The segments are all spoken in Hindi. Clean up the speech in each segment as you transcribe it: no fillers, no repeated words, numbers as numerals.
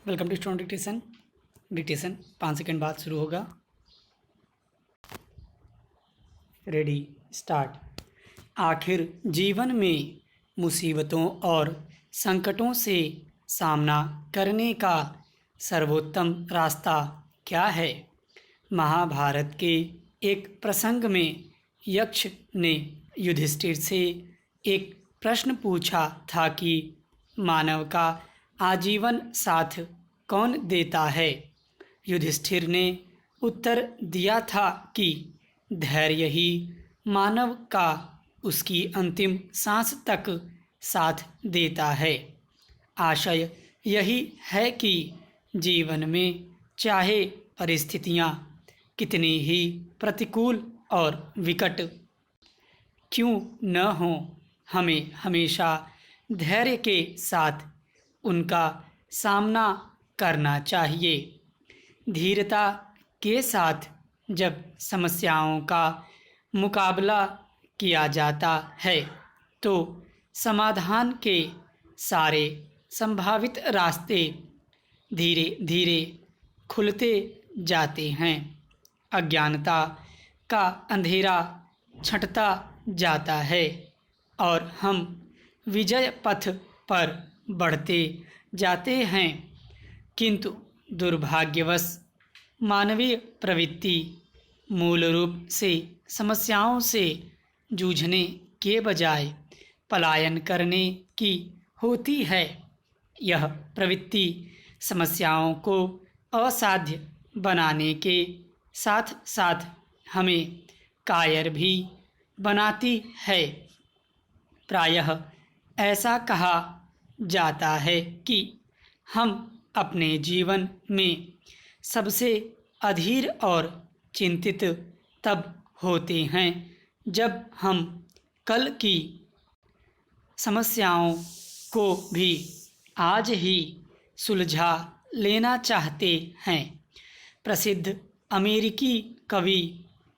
Welcome to student dictation. Dictation 5 second बाद शुरू होगा। Ready start. आखिर जीवन में मुसीबतों और संकटों से सामना करने का सर्वोत्तम रास्ता क्या है? महाभारत के एक प्रसंग में यक्ष ने युधिष्ठिर से एक प्रश्न पूछा था कि मानव का आजीवन साथ कौन देता है? युधिष्ठिर ने उत्तर दिया था कि धैर्य ही मानव का उसकी अंतिम सांस तक साथ देता है। आशय यही है कि जीवन में चाहे परिस्थितियां कितनी ही प्रतिकूल और विकट क्यों न हों, हमें हमेशा धैर्य के साथ उनका सामना करना चाहिए। धीरता के साथ जब समस्याओं का मुकाबला किया जाता है तो समाधान के सारे संभावित रास्ते धीरे धीरे खुलते जाते हैं। अज्ञानता का अंधेरा छंटता जाता है और हम विजय पथ पर बढ़ते जाते हैं, किंतु दुर्भाग्यवश मानवीय प्रवृत्ति मूल रूप से समस्याओं से जूझने के बजाय पलायन करने की होती है। यह प्रवृत्ति समस्याओं को असाध्य बनाने के साथ साथ हमें कायर भी बनाती है। प्रायः ऐसा कहा जाता है कि हम अपने जीवन में सबसे अधीर और चिंतित तब होते हैं जब हम कल की समस्याओं को भी आज ही सुलझा लेना चाहते हैं। प्रसिद्ध अमेरिकी कवि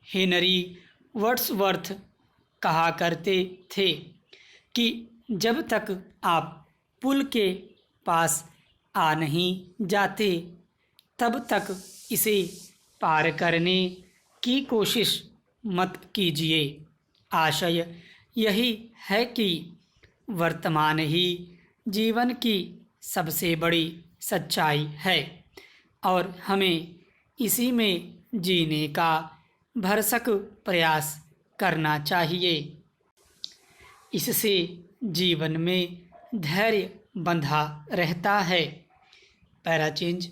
हेनरी वर्ड्सवर्थ कहा करते थे कि जब तक आप पुल के पास आ नहीं जाते तब तक इसे पार करने की कोशिश मत कीजिए। आशय यही है कि वर्तमान ही जीवन की सबसे बड़ी सच्चाई है और हमें इसी में जीने का भरसक प्रयास करना चाहिए। इससे जीवन में धैर्य बंधा रहता है। Para change.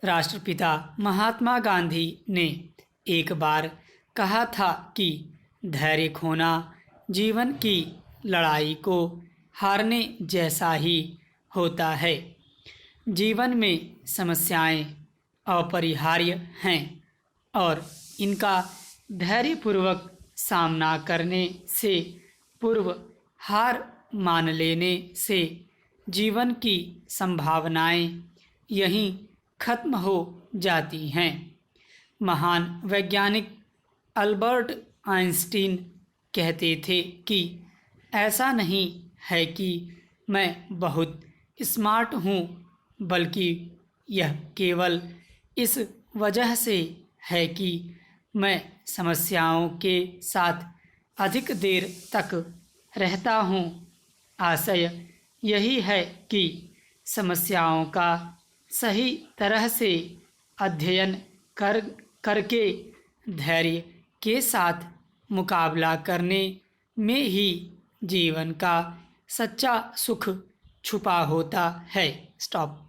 राष्ट्रपिता महात्मा गांधी ने एक बार कहा था कि धैर्य खोना जीवन की लड़ाई को हारने जैसा ही होता है। जीवन में समस्याएं अपरिहार्य हैं और इनका धैर्यपूर्वक सामना करने से पूर्व हार मान लेने से जीवन की संभावनाएं यहीं खत्म हो जाती हैं। महान वैज्ञानिक अल्बर्ट आइंस्टीन कहते थे कि ऐसा नहीं है कि मैं बहुत स्मार्ट हूँ, बल्कि यह केवल इस वजह से है कि मैं समस्याओं के साथ अधिक देर तक रहता हूँ। आशय यही है कि समस्याओं का सही तरह से अध्ययन करके धैर्य के साथ मुकाबला करने में ही जीवन का सच्चा सुख छुपा होता है। स्टॉप।